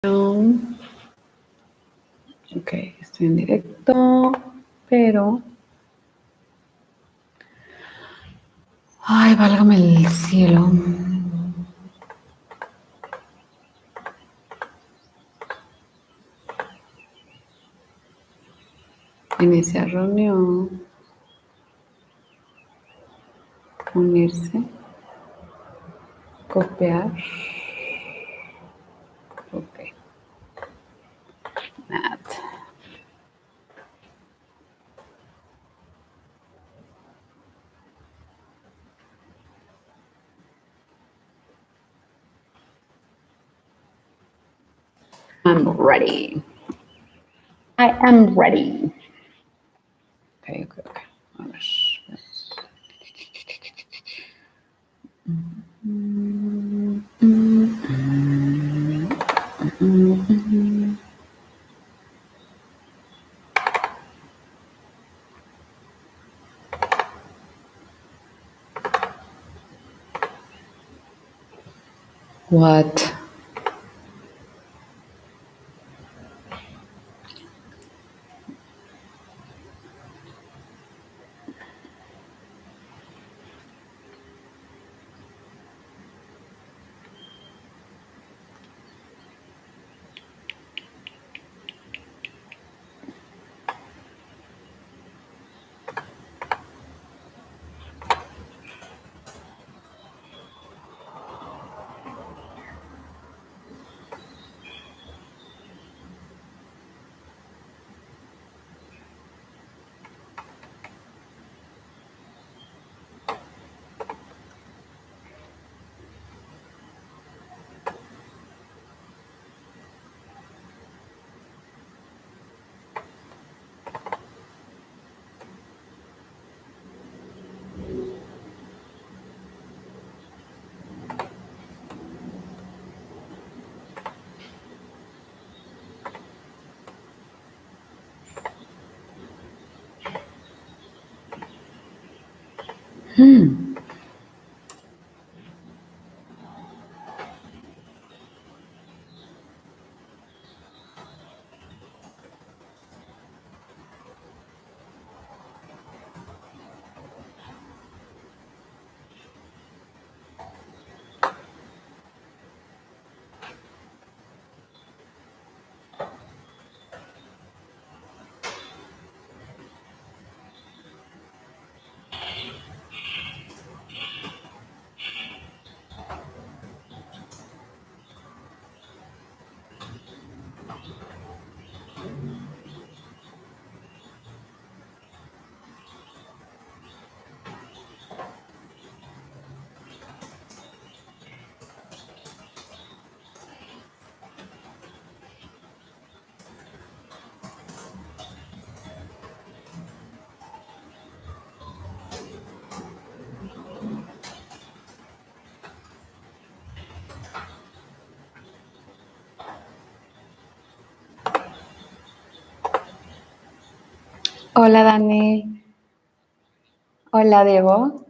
Ok, estoy en directo, pero... Ay, válgame el cielo. Iniciar reunión. Unirse. Copiar. Ok. Nada. I'm ready. I am ready. Ok. A ver. What? Hola, Dani. Hola, Diego.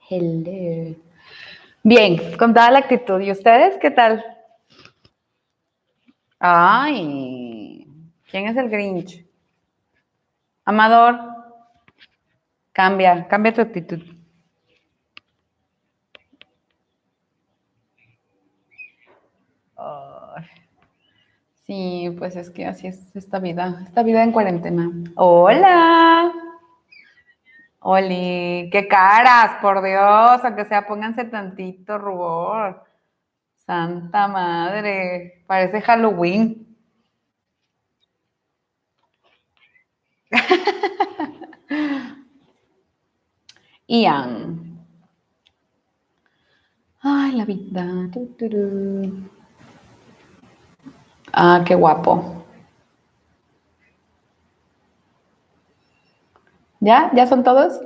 Hello. Bien, con toda la actitud. ¿Y ustedes qué tal? Ay, ¿quién es el Grinch? Amador, cambia tu actitud. Ay, sí, pues es que así es esta vida en cuarentena. Hola. Oli, qué caras, por Dios, aunque sea pónganse tantito rubor. Santa madre, parece Halloween. Ian. Ay, la vida. Ah, qué guapo. ¿Ya? ¿Ya son todos?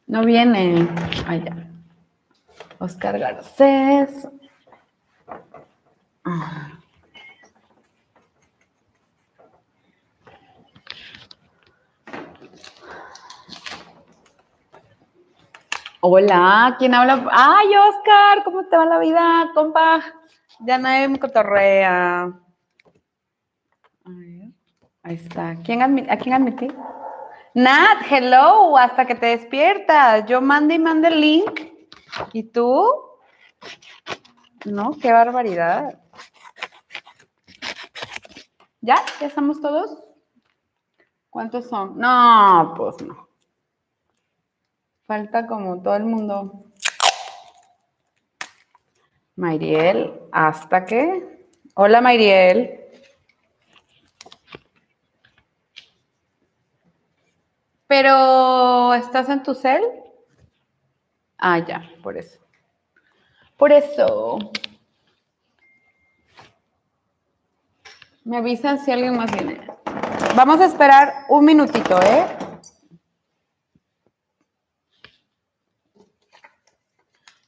No viene. Ay, ya. Oscar Garcés. Hola, ¿quién habla? ¡Ay, Oscar! ¿Cómo te va la vida, compa? Ya nadie me cotorrea. A ver, ahí está. ¿A quién admití? Nat, hello, hasta que te despiertas. Yo mande y mande el link. ¿Y tú? No, qué barbaridad. ¿Ya? ¿Ya estamos todos? ¿Cuántos son? No, pues no. Falta como todo el mundo. Mayriel, ¿hasta qué? Hola, Mayriel. ¿Pero estás en tu cel? Ah, ya, por eso. Por eso. Me avisan si alguien más viene. Vamos a esperar un minutito, ¿eh?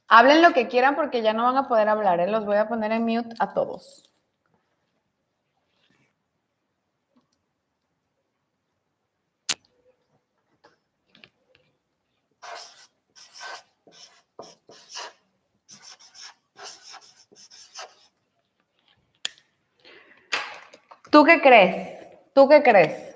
Hablen lo que quieran porque ya no van a poder hablar, ¿eh? Los voy a poner en mute a todos. ¿Tú qué crees? ¿Tú qué crees?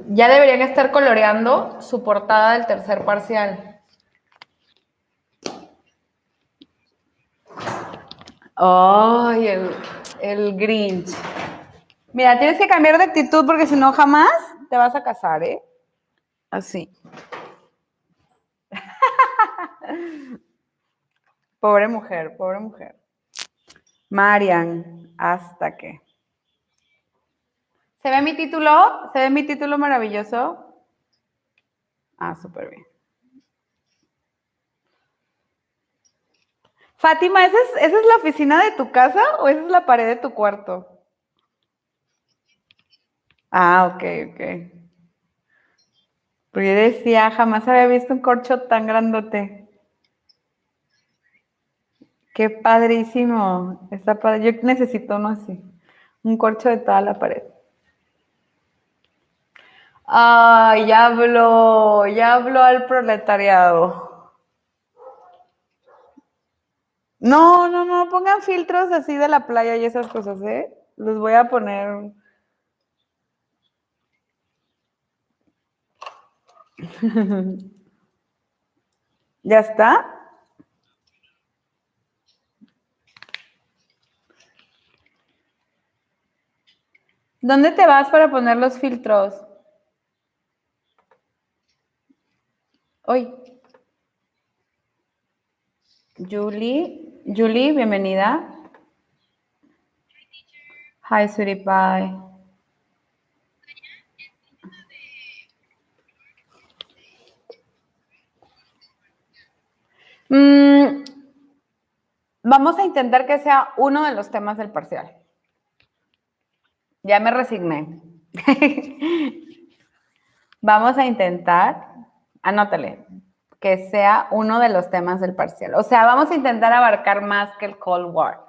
Ya deberían estar coloreando su portada del tercer parcial. Ay, el Grinch. Mira, tienes que cambiar de actitud porque si no jamás te vas a casar, ¿eh? Así. Pobre mujer, pobre mujer. Marian, hasta que. ¿Se ve mi título? ¿Se ve mi título maravilloso? Ah, súper bien. Fátima, ¿esa es la oficina de tu casa o esa es la pared de tu cuarto? Ah, ok, ok. Porque yo decía, jamás había visto un corcho tan grandote. Qué padrísimo. Está padre. Yo necesito uno así. Un corcho de toda la pared. Ay, ya habló al proletariado. No, no, no, pongan filtros así de la playa y esas cosas, ¿eh? Los voy a poner. ¿Ya está? ¿Dónde te vas para poner los filtros? Hoy. Julie, bienvenida. Hi, sweetie pie. Vamos a intentar que sea uno de los temas del parcial. Ya me resigné. Vamos a intentar, anótale, que sea uno de los temas del parcial. O sea, vamos a intentar abarcar más que el Cold War.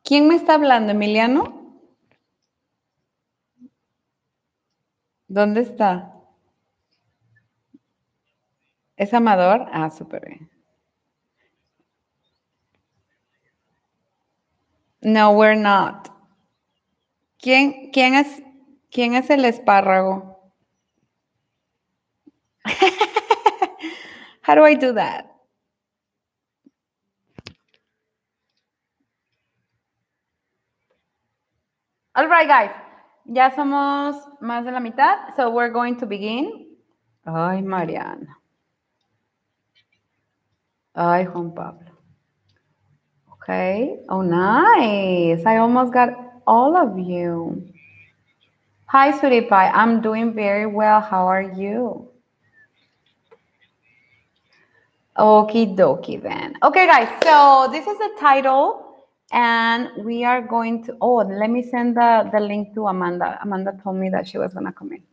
¿Quién me está hablando, Emiliano? ¿Dónde está? ¿Es Amador? Ah, súper bien. No, we're not. ¿Quién es el espárrago? How do I do that? All right, guys. Ya somos más de la mitad, so we're going to begin. Ay, Mariana. Ay, Juan Pablo. Okay. Oh, nice. I almost got all of you. Hi, sweetie pie. I'm doing very well. How are you? Okie dokie then. Okay, guys, so this is the title, and we are going to, oh, let me send the link to Amanda. Amanda told me that she was going to come in.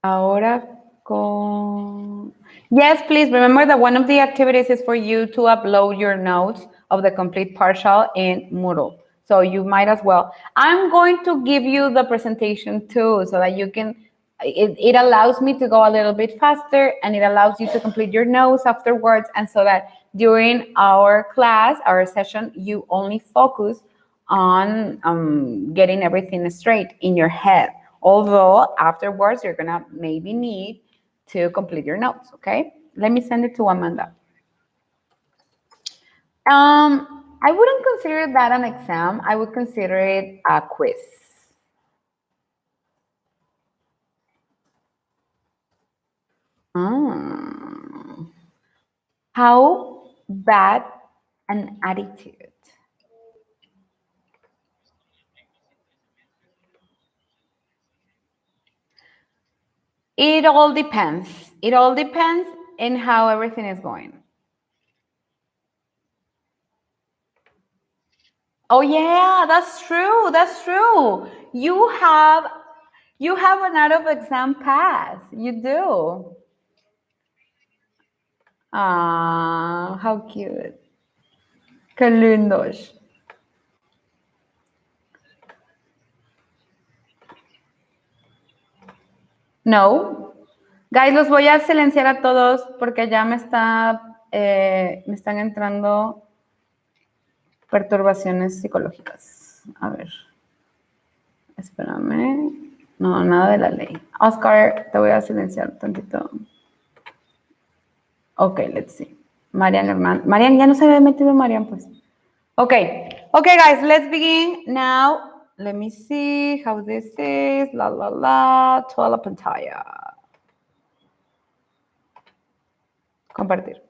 Ahora con... Yes, please remember that one of the activities is for you to upload your notes of the complete partial in Moodle. So you might as well. I'm going to give you the presentation too, so that you can, it allows me to go a little bit faster, and it allows you to complete your notes afterwards, and so that during our class, our session, you only focus on getting everything straight in your head. Although afterwards, you're gonna maybe need to complete your notes, okay? Let me send it to Amanda. I wouldn't consider that an exam. I would consider it a quiz. How bad an attitude? It all depends. It all depends in how everything is going. Oh yeah, that's true. That's true. You have an out of exam pass. You do. Ah, how cute. Qué lindos. No. Guys, los voy a silenciar a todos porque ya me están entrando perturbaciones psicológicas. A ver. Espérame. No, nada de la ley. Oscar, te voy a silenciar tantito. Ok, let's see. Marian Hernández. Marian, ya no se había metido Marian, pues. Okay. Okay, guys, let's begin now. Let me see how this is. La, la, la. Toda la pantalla. Compartir.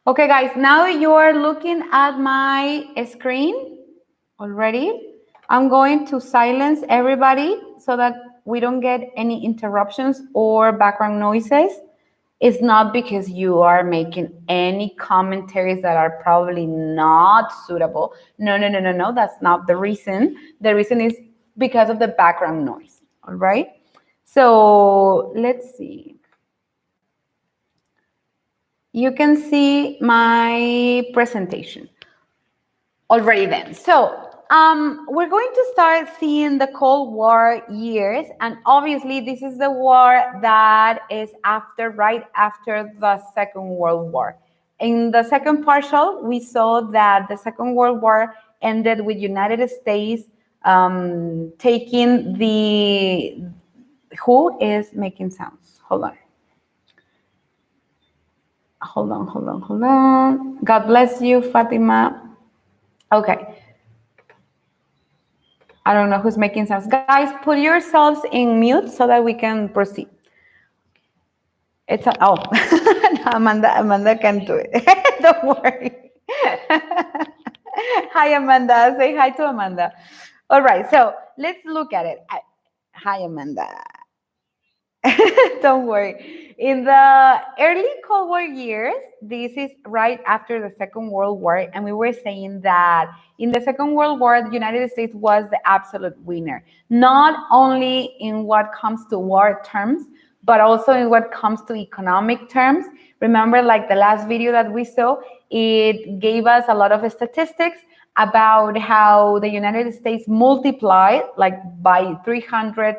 Okay, guys, now you're looking at my screen already. I'm going to silence everybody so that we don't get any interruptions or background noises. It's not because you are making any commentaries that are probably not suitable. No, no, no, no, no. That's not the reason. The reason is because of the background noise. All right. So let's see. You can see my presentation already then. So we're going to start seeing the Cold War years, and obviously this is the war that is right after the Second World War. In the second partial, we saw that the Second World War ended with United States taking the... Who is making sounds? Hold on. Hold on. God bless you, Fatima. Okay. I don't know who's making sounds. Guys, put yourselves in mute so that we can proceed. Oh, Amanda can do it. Don't worry. Hi, Amanda. Say hi to Amanda. All right, so let's look at it. Hi, Amanda. Don't worry. In the early Cold War years, this is right after the Second World War, and we were saying that in the Second World War, the United States was the absolute winner, not only in what comes to war terms, but also in what comes to economic terms. Remember, like the last video that we saw, it gave us a lot of statistics about how the United States multiplied, like by 300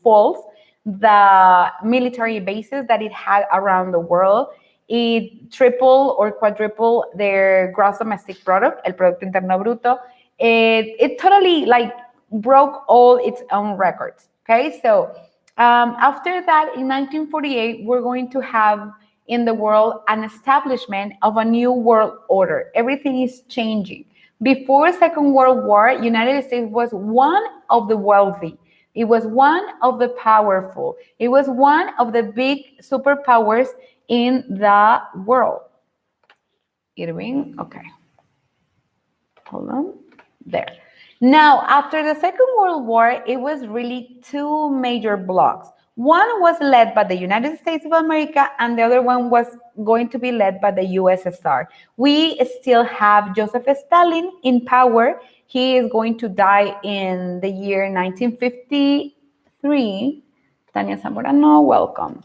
folds, the military bases that it had around the world. It tripled or quadrupled their gross domestic product, el Producto Interno Bruto. It totally like broke all its own records. Okay, so after that, in 1948, we're going to have in the world an establishment of a new world order. Everything is changing. Before Second World War, United States was one of the wealthy. It was one of the powerful. It was one of the big superpowers in the world. Irving, okay. Hold on. There. Now, after the Second World War, it was really two major blocks. One was led by the United States of America, and the other one was going to be led by the USSR. We still have Joseph Stalin in power. He is going to die in the year 1953. Tania Zamorano, welcome.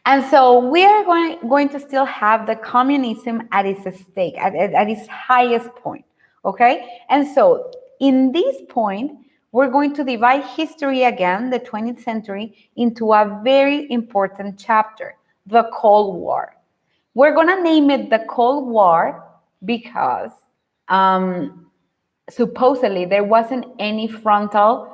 And so we are going to still have the communism at its stake, at its highest point, okay? And so in this point, we're going to divide history again, the 20th century, into a very important chapter, the Cold War. We're going to name it the Cold War because supposedly there wasn't any frontal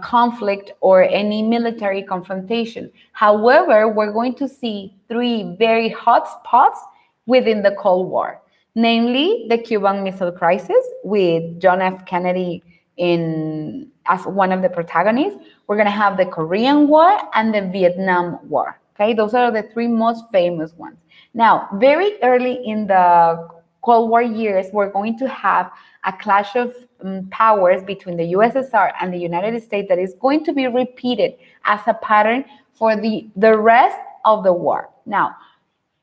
conflict or any military confrontation. However, we're going to see three very hot spots within the Cold War, namely the Cuban Missile Crisis with John F. Kennedy as one of the protagonists. We're going to have the Korean War and the Vietnam War. Okay, those are the three most famous ones. Now, very early in the Cold War years, we're going to have a clash of powers between the USSR and the United States that is going to be repeated as a pattern for the rest of the war. Now,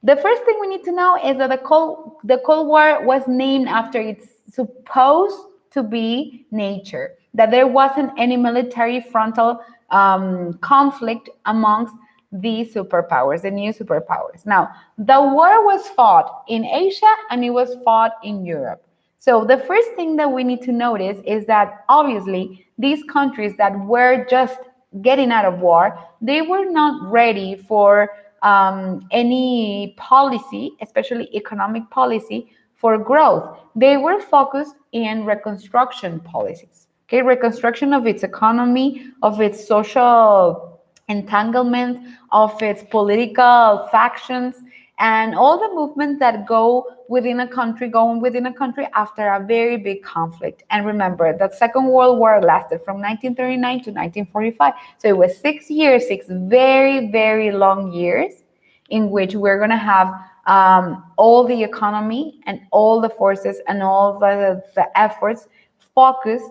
the first thing we need to know is that the Cold War was named after its supposed to be nature, that there wasn't any military frontal conflict amongst the superpowers, the new superpowers. Now, the war was fought in Asia and it was fought in Europe. So the first thing that we need to notice is that obviously these countries that were just getting out of war, they were not ready for any policy, especially economic policy, for growth. They were focused in reconstruction policies, okay, reconstruction of its economy, of its social entanglement, of its political factions, and all the movements that go within a country after a very big conflict. And remember, the Second World War lasted from 1939 to 1945. So it was 6 years, 6 very, very long years in which we're going to have all the economy and all the forces and all the efforts focused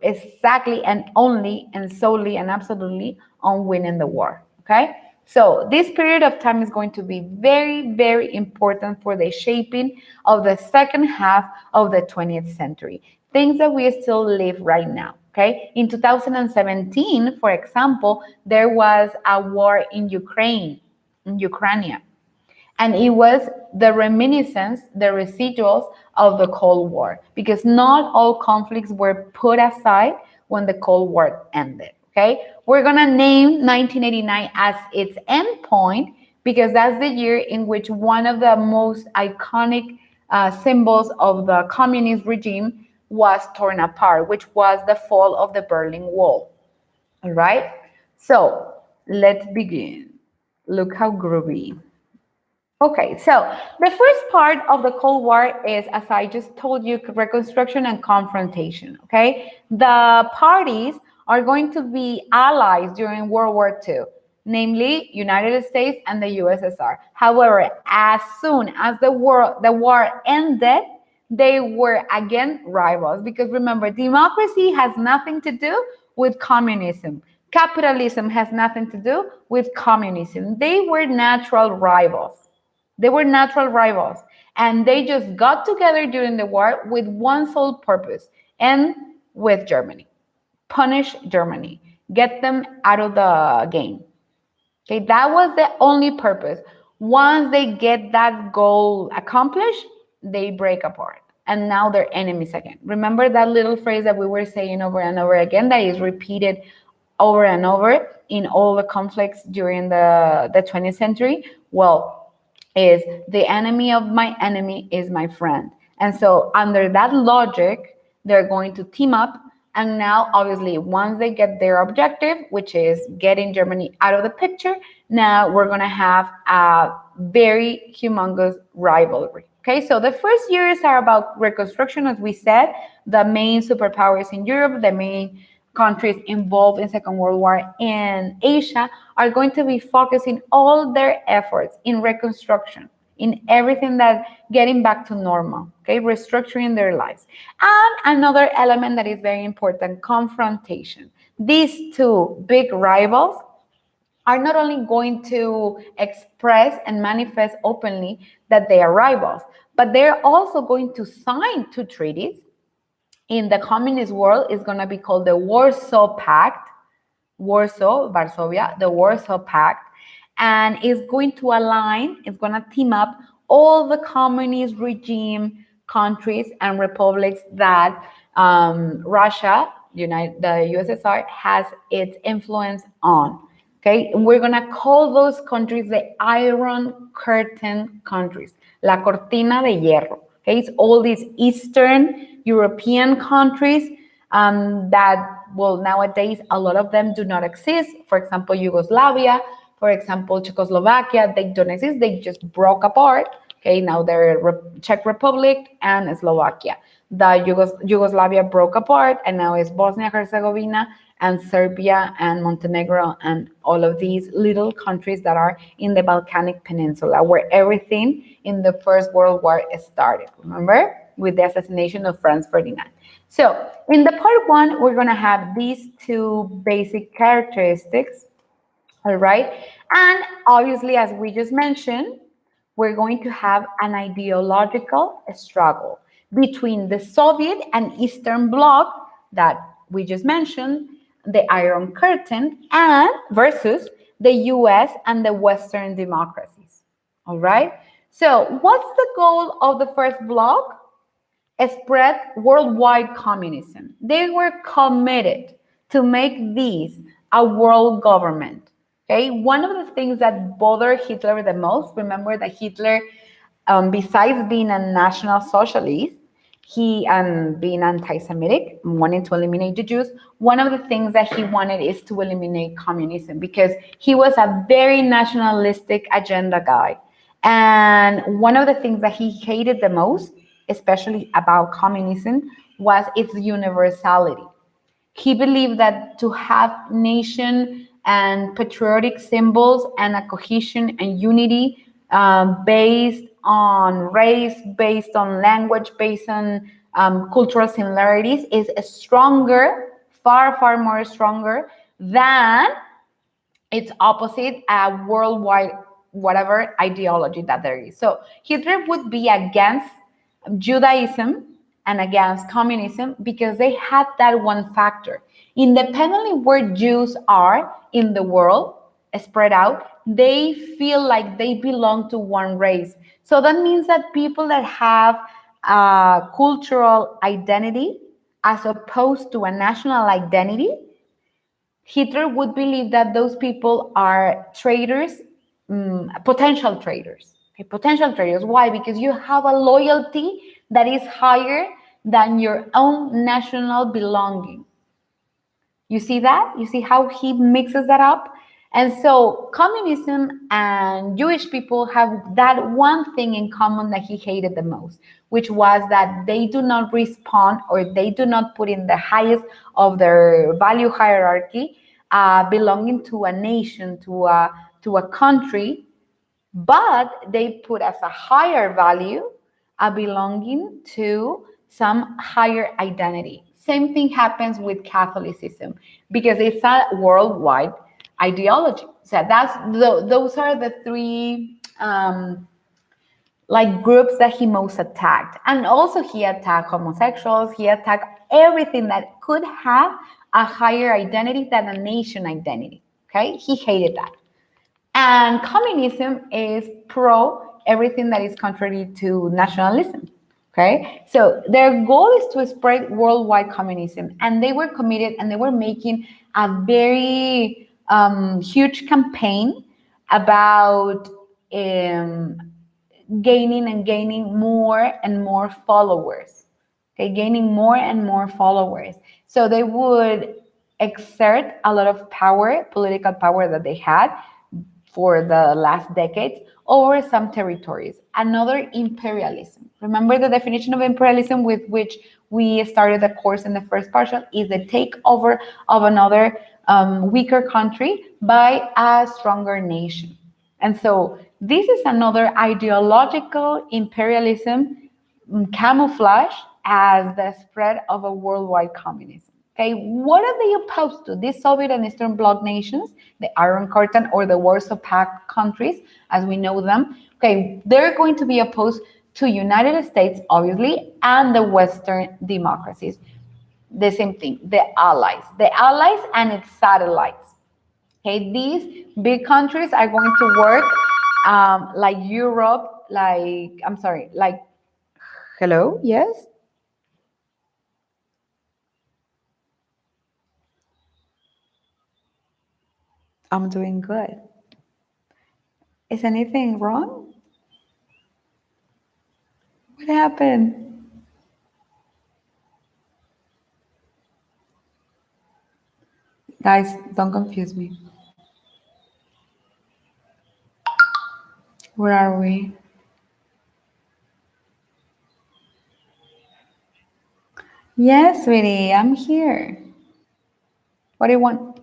exactly and only and solely and absolutely on winning the war, okay? So this period of time is going to be very, very important for the shaping of the second half of the 20th century, things that we still live right now, okay? In 2017, for example, there was a war in Ukraine, and it was the reminiscence, the residuals of the Cold War, because not all conflicts were put aside when the Cold War ended, okay? We're gonna name 1989 as its end point because that's the year in which one of the most iconic symbols of the communist regime was torn apart, which was the fall of the Berlin Wall, all right? So let's begin. Look how groovy. Okay, so the first part of the Cold War is, as I just told you, reconstruction and confrontation, okay? The parties are going to be allies during World War II, namely United States and the USSR. However, as soon as the war ended, they were again rivals because remember, democracy has nothing to do with communism. Capitalism has nothing to do with communism. They were natural rivals. And they just got together during the war with one sole purpose, and with Germany. Punish Germany. Get them out of the game. Okay, that was the only purpose. Once they get that goal accomplished, they break apart. And now they're enemies again. Remember that little phrase that we were saying over and over again that is repeated over and over in all the conflicts during the 20th century? Well, is the enemy of my enemy is my friend. And so under that logic, they're going to team up. And now, obviously, once they get their objective, which is getting Germany out of the picture, now we're going to have a very humongous rivalry. Okay, so the first years are about reconstruction, as we said, the main superpowers in Europe, the main countries involved in Second World War in Asia are going to be focusing all their efforts in reconstruction, in everything that getting back to normal, okay, restructuring their lives. And another element that is very important, confrontation. These two big rivals are not only going to express and manifest openly that they are rivals, but they're also going to sign two treaties. In the communist world, it's going to be called the Warsaw Pact, Varsovia, the Warsaw Pact, and it's going to align, it's going to team up all the communist regime countries and republics that Russia, the USSR, has its influence on. Okay, and we're gonna call those countries the Iron Curtain countries, La Cortina de Hierro. Okay, it's all these Eastern European countries that, well, nowadays a lot of them do not exist. For example, Yugoslavia, for example, Czechoslovakia, they don't exist. They just broke apart. Okay, now they're Czech Republic and Slovakia. The Yugoslavia broke apart, and now it's Bosnia-Herzegovina and Serbia and Montenegro and all of these little countries that are in the Balkanic Peninsula, where everything in the First World War started. Remember? With the assassination of Franz Ferdinand. So in the part one, we're gonna have these two basic characteristics, all right? And obviously, as we just mentioned, we're going to have an ideological struggle between the Soviet and Eastern Bloc that we just mentioned, the Iron Curtain, and versus the US and the Western democracies, all right? So what's the goal of the first bloc? Spread worldwide communism. They were committed to make these a world government. Okay, one of the things that bothered Hitler the most, remember that Hitler, besides being a national socialist, he being anti-Semitic, wanting to eliminate the Jews, one of the things that he wanted is to eliminate communism because he was a very nationalistic agenda guy. And one of the things that he hated the most, especially about communism, was its universality. He believed that to have nation and patriotic symbols and a cohesion and unity based on race, based on language, based on cultural similarities is stronger, far, far more stronger than its opposite, a worldwide whatever ideology that there is. So Hitler would be against Judaism and against communism because they had that one factor. Independently where Jews are in the world, spread out, they feel like they belong to one race. So that means that people that have a cultural identity as opposed to a national identity, Hitler would believe that those people are traitors, potential traitors. Okay, potential traitors. Why? Because you have a loyalty that is higher than your own national belonging. You see that? You see how he mixes that up? And so communism and Jewish people have that one thing in common that he hated the most, which was that they do not respond or they do not put in the highest of their value hierarchy belonging to a nation, to a country, but they put as a higher value a belonging to some higher identity. Same thing happens with Catholicism because it's a worldwide ideology. So those are the three like groups that he most attacked. And also he attacked homosexuals, he attacked everything that could have a higher identity than a nation identity. Okay, he hated that. And communism is pro everything that is contrary to nationalism. Okay, so their goal is to spread worldwide communism, and they were committed and they were making a very huge campaign about gaining more and more followers. Okay, gaining more and more followers. So they would exert a lot of power, political power that they had for the last decades over some territories. Another, imperialism. Remember the definition of imperialism with which we started the course in the first partial is the takeover of another weaker country by a stronger nation. And so this is another ideological imperialism camouflage as the spread of a worldwide communism. Okay, what are they opposed to? These Soviet and Eastern Bloc nations, the Iron Curtain or the Warsaw Pact countries, as we know them. Okay, they're going to be opposed to United States, obviously, and the Western democracies. The same thing, the Allies and its satellites. Okay, these big countries are going to work like Europe, like, hello, yes? I'm doing good. Is anything wrong? What happened? Guys, don't confuse me. Where are we? Yes, sweetie, I'm here. What do you want?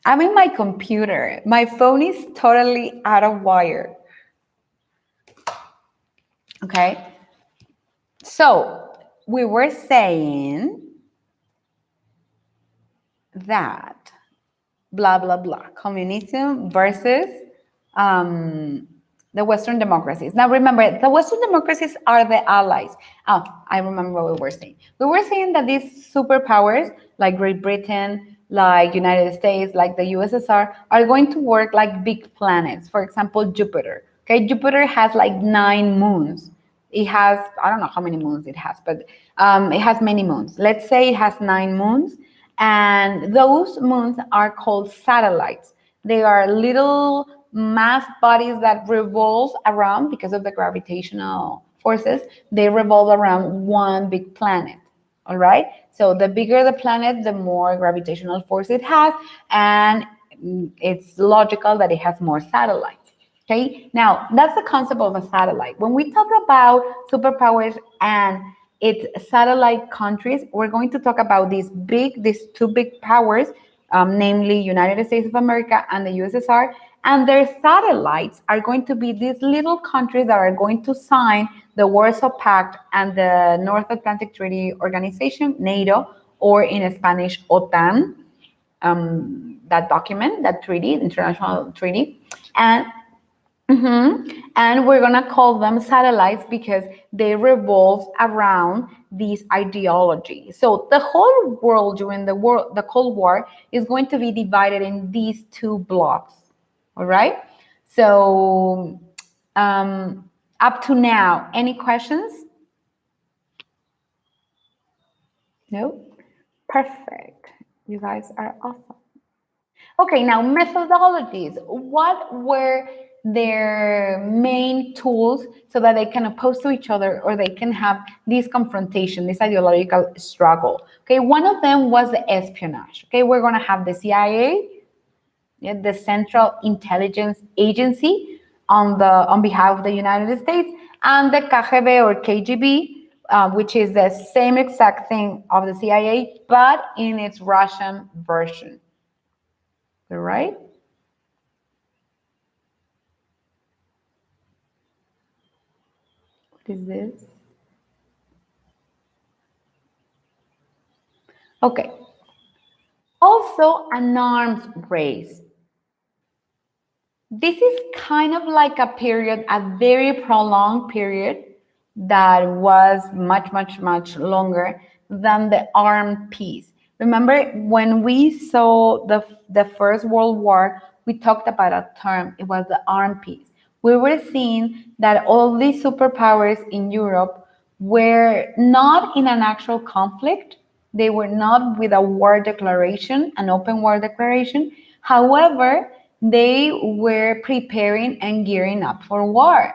I'm in my computer. My phone is totally out of wire. Okay. So we were saying that blah, blah, blah, communism versus the Western democracies. Now remember, the Western democracies are the allies. Oh, I remember what we were saying. We were saying that these superpowers, like Great Britain, like United States, like the USSR, are going to work like big planets. For example, Jupiter. Okay, Jupiter has like 9 moons. It has, I don't know how many moons it has, but it has many moons. Let's say it has 9 moons, and those moons are called satellites. They are little mass bodies that revolve around, because of the gravitational forces, they revolve around one big planet. All right. So the bigger the planet, the more gravitational force it has, and it's logical that it has more satellites. Okay. Now that's the concept of a satellite. When we talk about superpowers and its satellite countries, we're going to talk about these 2 big powers, namely United States of America and the USSR, and their satellites are going to be these little countries that are going to sign the Warsaw Pact and the North Atlantic Treaty Organization, NATO, or in Spanish, OTAN, that document, that treaty, international treaty. And and we're going to call them satellites because they revolve around these ideologies. So the whole world during the Cold War is going to be divided in these 2 blocks. All right. So up to now, any questions? No? Perfect. You guys are awesome. Okay, now methodologies. What were their main tools so that they can oppose to each other, or they can have this confrontation, this ideological struggle? Okay, one of them was the espionage. Okay, we're going to have the CIA, the Central Intelligence Agency, on behalf of the United States, and the KGB or KGB, which is the same exact thing of the CIA, but in its Russian version. All right? What is this? Okay. Also, an arms race. This is kind of like a period, a very prolonged period that was much, much, much longer than the armed peace. Remember, when we saw the First World War, we talked about a term. It was the armed peace. We were seeing that all these superpowers in Europe were not in an actual conflict. They were not with a war declaration, an open war declaration. However, they were preparing and gearing up for war.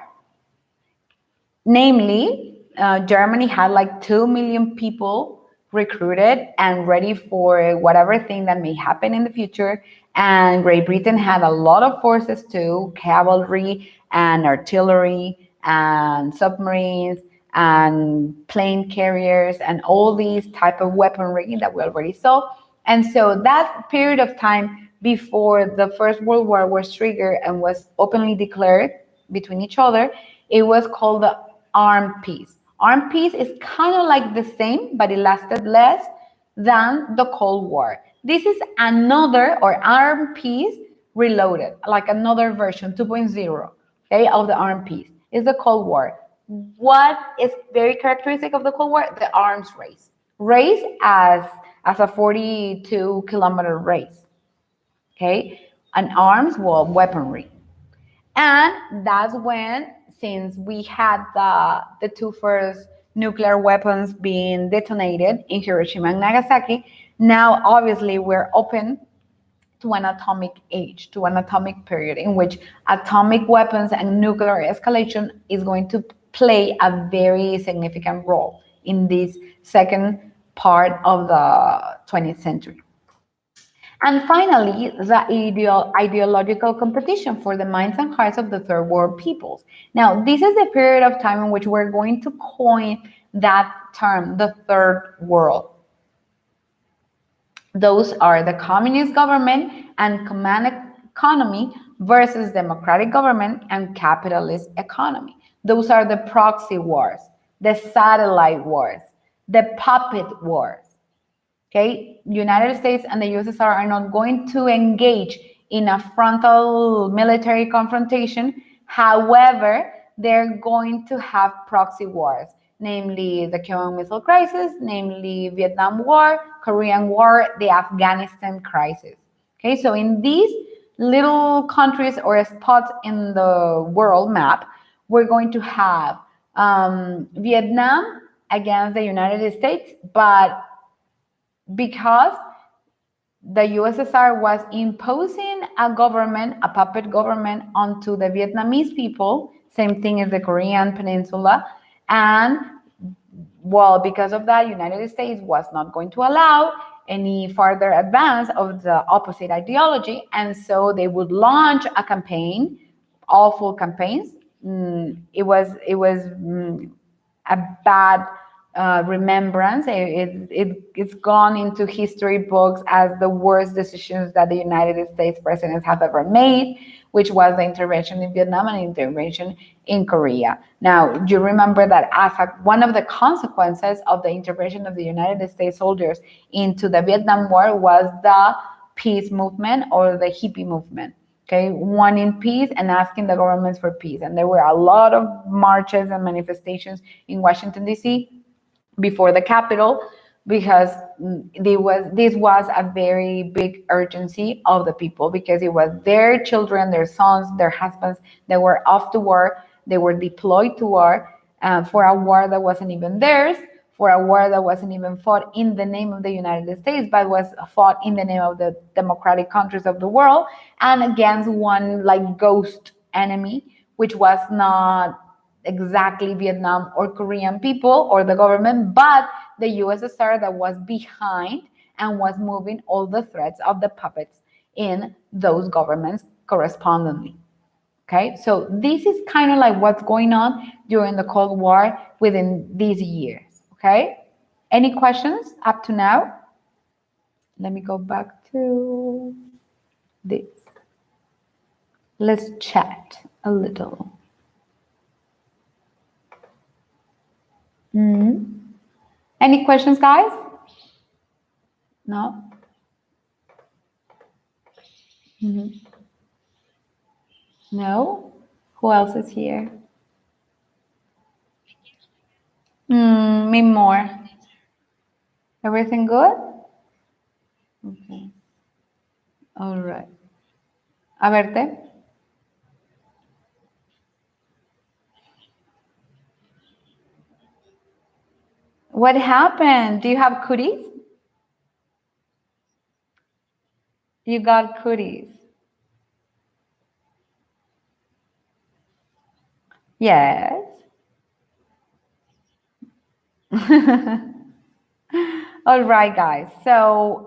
Namely, Germany had like 2 million people recruited and ready for whatever thing that may happen in the future. And Great Britain had a lot of forces too, cavalry and artillery and submarines and plane carriers and all these type of weaponry that we already saw. And so that period of time before the First World War was triggered and was openly declared between each other, it was called the armed peace. Armed peace is kind of like the same, but it lasted less than the Cold War. This is another, or armed peace reloaded, like another version 2.0, okay, of the armed peace. Is the Cold War. What is very characteristic of the Cold War? The arms race. Race as a 42-kilometer race, okay? And arms, well, weaponry. And that's when, since we had the two first nuclear weapons being detonated in Hiroshima and Nagasaki, now obviously we're open to an atomic age, to an atomic period in which atomic weapons and nuclear escalation is going to play a very significant role in this second part of the 20th century. And finally, the ideological competition for the minds and hearts of the third world peoples. Now, this is the period of time in which we're going to coin that term, the third world. Those are the communist government and command economy versus democratic government and capitalist economy. Those are the proxy wars, the satellite wars, the puppet wars. Okay, United States and the USSR are not going to engage in a frontal military confrontation. However, they're going to have proxy wars, namely the Cuban Missile Crisis, namely Vietnam War, Korean War, the Afghanistan crisis. Okay, so in these little countries or spots in the world map, we're going to have Vietnam against the United States, but because the USSR was imposing a government, a puppet government, onto the Vietnamese people, same thing as the Korean Peninsula, and well, because of that, United States was not going to allow any further advance of the opposite ideology, and so they would launch a campaign, awful campaigns. It was a bad remembrance. It's gone into history books as the worst decisions that the United States presidents have ever made, which was the intervention in Vietnam and intervention in Korea. Now, you remember that one of the consequences of the intervention of the United States soldiers into the Vietnam War was the peace movement or the hippie movement. Okay, wanting peace and asking the governments for peace. And there were a lot of marches and manifestations in Washington, D.C. before the Capitol, because this was a very big urgency of the people, because it was their children, their sons, their husbands that were off to war. They were deployed to war for a war that wasn't even theirs, for a war that wasn't even fought in the name of the United States, but was fought in the name of the democratic countries of the world and against one like ghost enemy, which was not exactly Vietnam or Korean people or the government, but the USSR that was behind and was moving all the threats of the puppets in those governments correspondingly. Okay, so this is kind of like what's going on during the Cold War within these years. Okay, any questions up to now? Let me go back to this. Let's chat a little. Any questions, guys? No? No? Who else is here? Me more. Everything good? Okay. All right. A verte. What happened? Do you have cooties? You got cooties. Yes. All right, guys. So,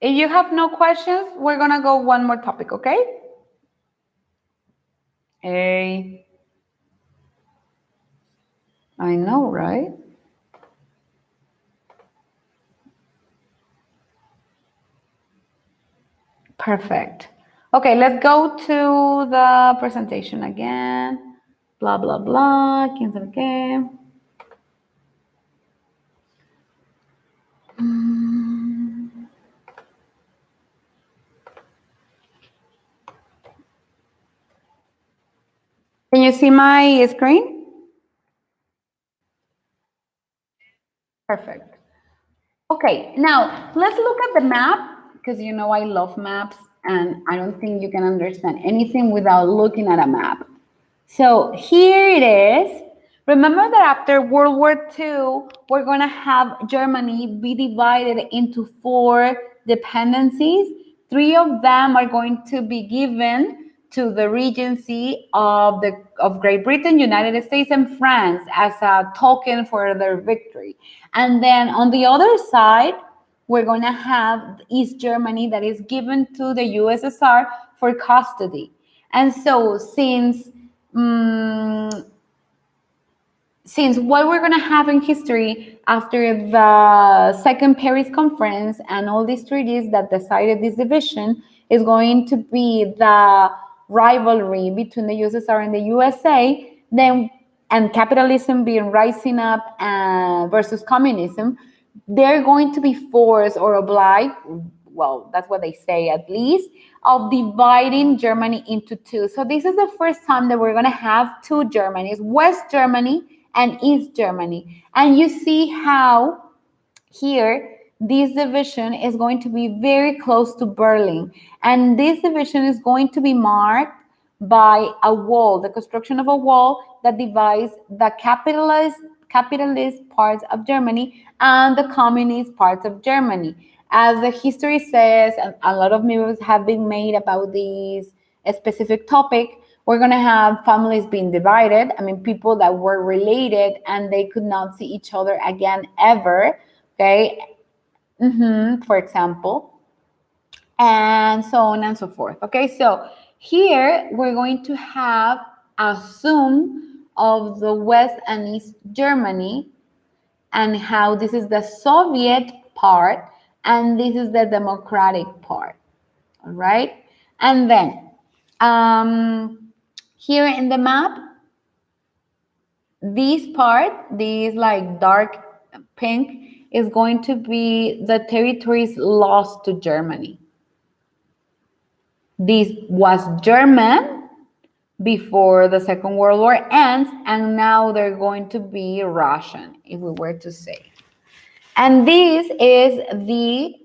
if you have no questions, we're gonna go one more topic, okay? Hey. I know, right? Perfect. Okay, let's go to the presentation again. Blah, blah, blah. ¿Quién sabe qué? Can you see my screen? Perfect. Okay, now let's look at the map because you know I love maps and I don't think you can understand anything without looking at a map. So here it is. Remember that after World War II, we're going to have Germany be divided into 4 dependencies. 3 of them are going to be given to the Regency of Great Britain, United States, and France as a token for their victory. And then on the other side, we're going to have East Germany that is given to the USSR for custody. And so since what we're going to have in history after the Second Paris Conference and all these treaties that decided this division is going to be the rivalry between the USSR and the USA, then and capitalism being rising up versus communism, they're going to be forced or obliged, well, that's what they say at least, of dividing Germany into 2. So this is the first time that we're going to have 2 Germanys, West Germany and East Germany. And you see how here this division is going to be very close to Berlin. And this division is going to be marked by a wall, the construction of a wall that divides the capitalist parts of Germany and the communist parts of Germany. As the history says, and a lot of movies have been made about this specific topic, we're going to have families being divided. I mean, people that were related and they could not see each other again ever, okay? For example, and so on and so forth. Okay, so here we're going to have a zoom of the West and East Germany and how this is the Soviet part and this is the democratic part. All right, and then here in the map, this part, this like dark pink, is going to be the territories lost to Germany. This was German before the Second World War ends, and now they're going to be Russian, if we were to say. And this is the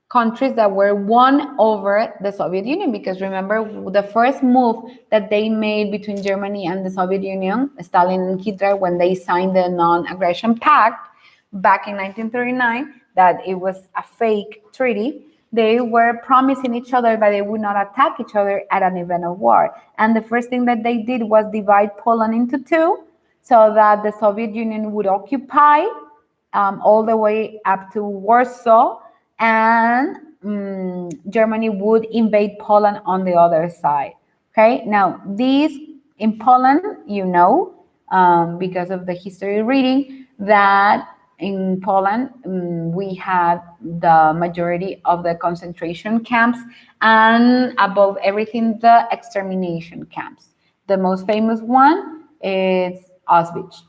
countries that were won over the Soviet Union, because remember the first move that they made between Germany and the Soviet Union, Stalin and Hitler, when they signed the Non-Aggression Pact back in 1939, that it was a fake treaty. They were promising each other that they would not attack each other at an event of war. And the first thing that they did was divide Poland into 2 so that the Soviet Union would occupy all the way up to Warsaw, and Germany would invade Poland on the other side. Okay, now this in Poland, you know, because of the history reading, that in Poland we had the majority of the concentration camps, and above everything, the extermination camps. The most famous one is Auschwitz.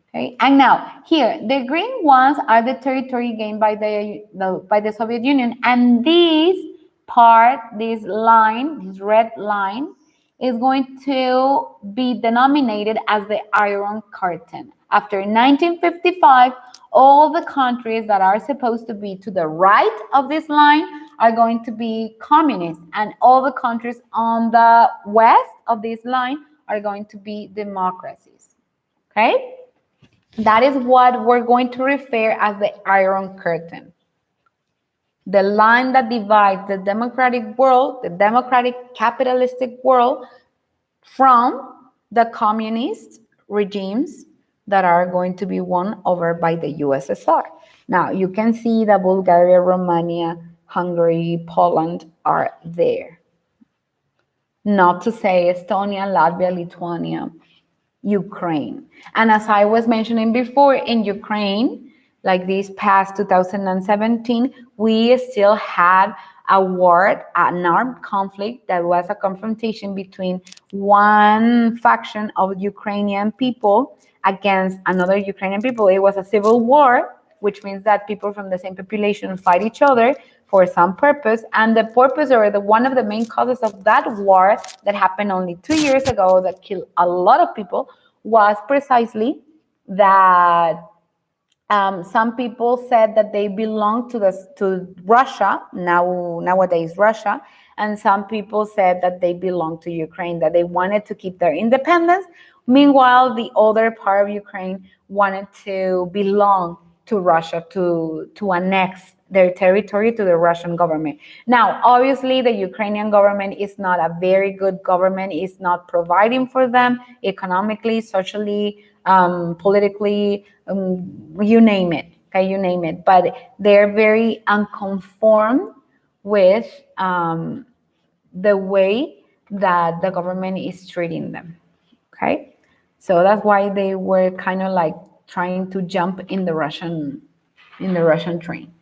Okay. And now here, the green ones are the territory gained by the Soviet Union, and this part, this line, this red line, is going to be denominated as the Iron Curtain. After 1955, all the countries that are supposed to be to the right of this line are going to be communist, and all the countries on the west of this line are going to be democracies. Okay? That is what we're going to refer as the Iron Curtain. The line that divides the democratic world, the democratic capitalistic world, from the communist regimes that are going to be won over by the USSR. Now, you can see that Bulgaria, Romania, Hungary, Poland are there. Not to say Estonia, Latvia, Lithuania, Ukraine. And as I was mentioning before, in Ukraine, like this past 2017, we still had a war, an armed conflict that was a confrontation between one faction of Ukrainian people against another Ukrainian people. It was a civil war, which means that people from the same population fight each other for some purpose. And the purpose, or the one of the main causes of that war that happened only 2 years ago that killed a lot of people, was precisely that some people said that they belong to Russia, nowadays Russia, and some people said that they belong to Ukraine, that they wanted to keep their independence. Meanwhile, the other part of Ukraine wanted to belong to Russia, to annex their territory to the Russian government. Now, obviously, the Ukrainian government is not a very good government. It's not providing for them economically, socially, politically, you name it. Okay, you name it. But they're very unconformed with the way that the government is treating them. Okay, so that's why they were kind of like trying to jump in the Russian train.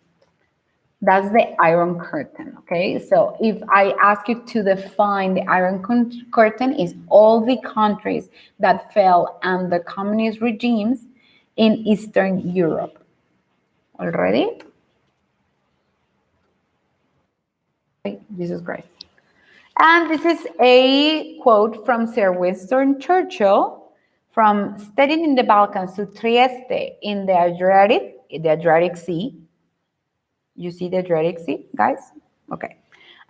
That's the Iron Curtain, okay? So if I ask you to define the Iron Curtain, is all the countries that fell under communist regimes in Eastern Europe. Already? Okay, Jesus Christ. And this is a quote from Sir Winston Churchill, from studying in the Balkans to Trieste in the Adriatic Sea. You see the Adriatic Sea, guys? Okay.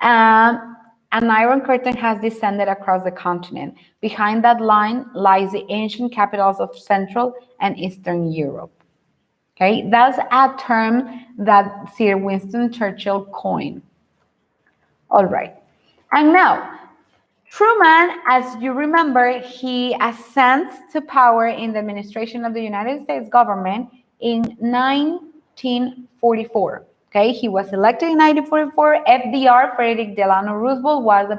An Iron Curtain has descended across the continent. Behind that line lies the ancient capitals of Central and Eastern Europe. Okay, that's a term that Sir Winston Churchill coined. All right. And now, Truman, as you remember, he ascends to power in the administration of the United States government in 1944. Okay, he was elected in 1944. FDR, Frederick Delano Roosevelt, was the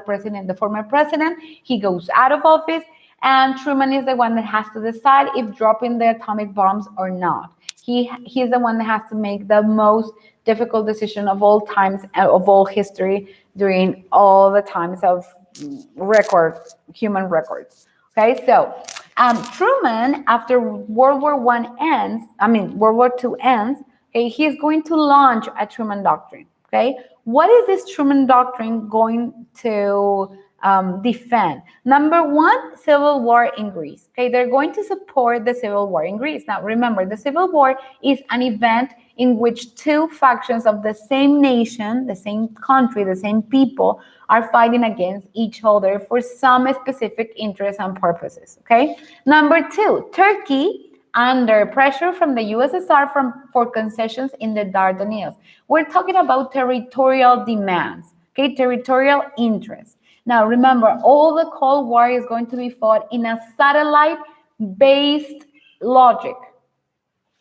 former president. He goes out of office, and Truman is the one that has to decide if dropping the atomic bombs or not. He's the one that has to make the most difficult decision of all times, of all history, during all the times of human records. Okay, so Truman, after World War II ends, okay, he's going to launch a Truman Doctrine. Okay, what is this Truman Doctrine going to defend? Number one, civil war in Greece. Okay, they're going to support the civil war in Greece. Now, remember, the civil war is an event in which two factions of the same nation, the same country, the same people are fighting against each other for some specific interests and purposes. Okay. Number two, Turkey, under pressure from the USSR for concessions in the Dardanelles. We're talking about territorial demands. Okay, territorial interests. Now, remember, all the Cold War is going to be fought in a satellite-based logic.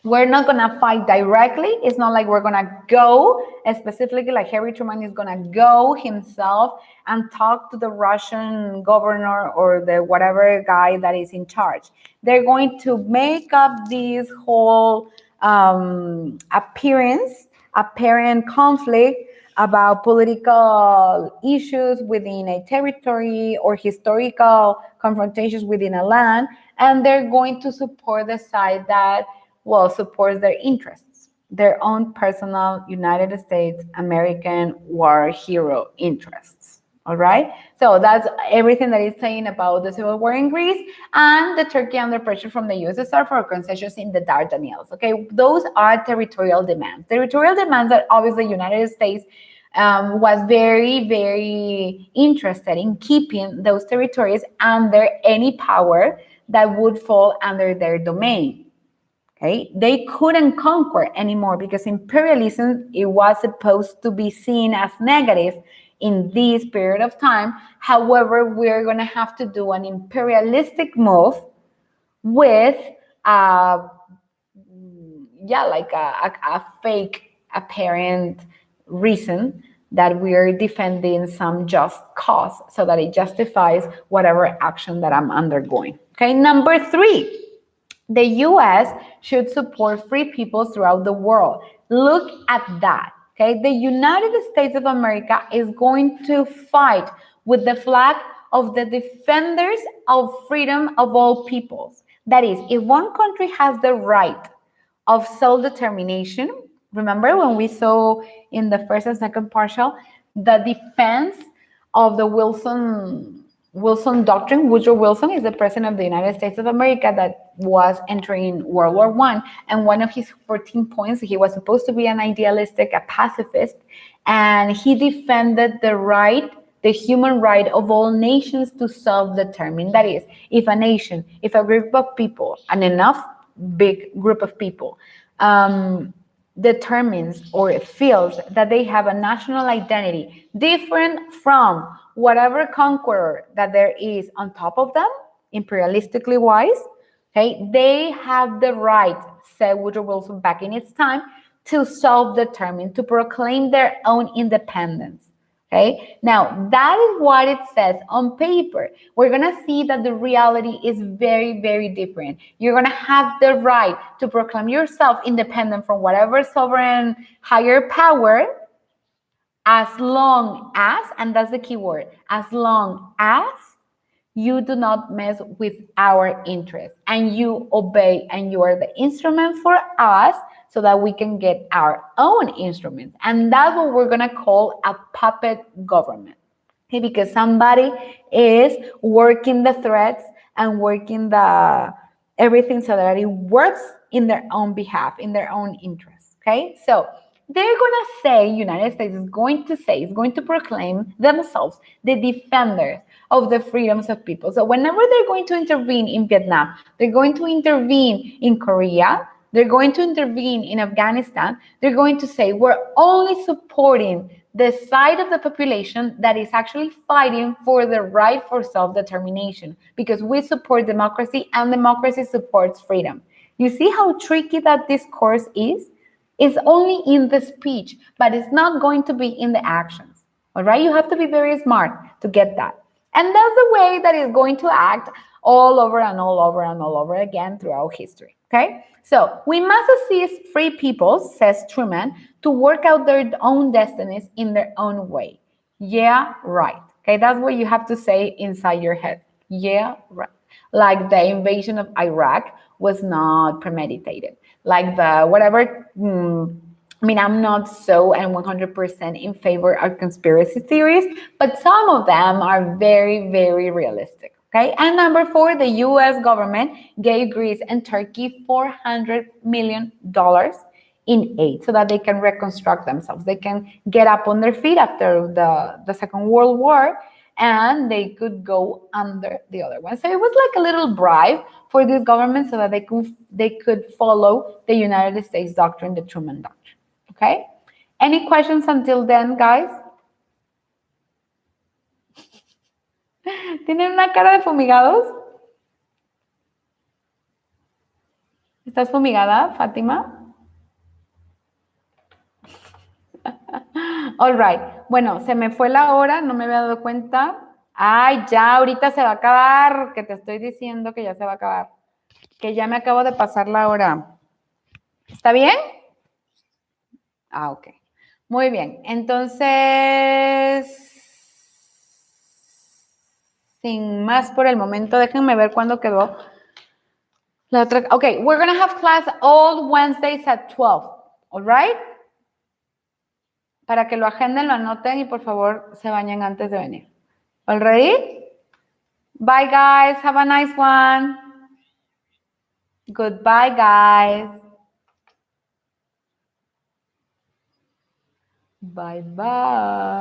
We're not going to fight directly. It's not like we're going to go, specifically like Harry Truman is going to go himself and talk to the Russian governor or the whatever guy that is in charge. They're going to make up this whole apparent conflict about political issues within a territory or historical confrontations within a land, and they're going to support the side that, well, supports their interests, their own personal United States American war hero interests. All right, so that's everything that it's saying about the civil war in Greece and the Turkey under pressure from the USSR for concessions in the Dardanelles. Okay, those are territorial demands. Territorial demands that obviously the United States was very, very interested in keeping those territories under any power that would fall under their domain. Okay, they couldn't conquer anymore because imperialism, it was supposed to be seen as negative in this period of time. However, we're going to have to do an imperialistic move with like a fake apparent reason that we're defending some just cause so that it justifies whatever action that I'm undergoing. Okay, number three, the US should support free peoples throughout the world. Look at that. Okay, the United States of America is going to fight with the flag of the defenders of freedom of all peoples. That is, if one country has the right of self-determination, remember when we saw in the first and second partial the defense of the Wilson doctrine. Woodrow Wilson is the president of the United States of America that was entering World War I. And one of his 14 points, he was supposed to be an idealistic, a pacifist, and he defended the right, the human right of all nations to self-determine. That is, if a nation, if a group of people, an enough big group of people, determines or feels that they have a national identity different from whatever conqueror that there is on top of them, imperialistically wise, okay, they have the right, said Woodrow Wilson back in its time, to self-determine, to proclaim their own independence. Okay, now that is what it says on paper. We're gonna see that the reality is very, very different. You're gonna have the right to proclaim yourself independent from whatever sovereign higher power, as long as, and that's the key word, as long as you do not mess with our interests and you obey and you are the instrument for us so that we can get our own instruments. And that's what we're going to call a puppet government. Okay, because somebody is working the threads and working the everything so that it works in their own behalf, in their own interests. Okay, so they're going to say, United States is going to say, is going to proclaim themselves the defenders of the freedoms of people. So whenever they're going to intervene in Vietnam, they're going to intervene in Korea, they're going to intervene in Afghanistan, they're going to say, we're only supporting the side of the population that is actually fighting for the right for self-determination, because we support democracy and democracy supports freedom. You see how tricky that discourse is? It's only in the speech, but it's not going to be in the actions. All right? You have to be very smart to get that. And that's the way that it's going to act all over and all over and all over again throughout history. Okay? So we must assist free peoples, says Truman, to work out their own destinies in their own way. Yeah, right. Okay, that's what you have to say inside your head. Yeah, right. Like the invasion of Iraq was not premeditated. Like the whatever, I mean, I'm not so and 100% in favor of conspiracy theories, but some of them are very, very realistic. Okay, and number 4, the U.S. government gave Greece and Turkey $400 million in aid so that they can reconstruct themselves. They can get up on their feet after the Second World War, and they could go under the other one. So it was like a little bribe for this government so that they could follow the United States doctrine, the Truman Doctrine. Okay? Any questions until then, guys? ¿Tienen una cara de fumigados? ¿Estás fumigada, Fátima? All right. Bueno, se me fue la hora, no me había dado cuenta. Ay, ya, ahorita se va a acabar, que te estoy diciendo que ya se va a acabar. Que ya me acabo de pasar la hora. ¿Está bien? Ah, ok. Muy bien. Entonces, sin más por el momento, déjenme ver cuándo quedó la otra. Okay, we're going to have class all Wednesdays at 12. All right? Para que lo agenden, lo anoten y por favor se bañen antes de venir. All ready? Bye, guys. Have a nice one. Goodbye, guys. Bye-bye.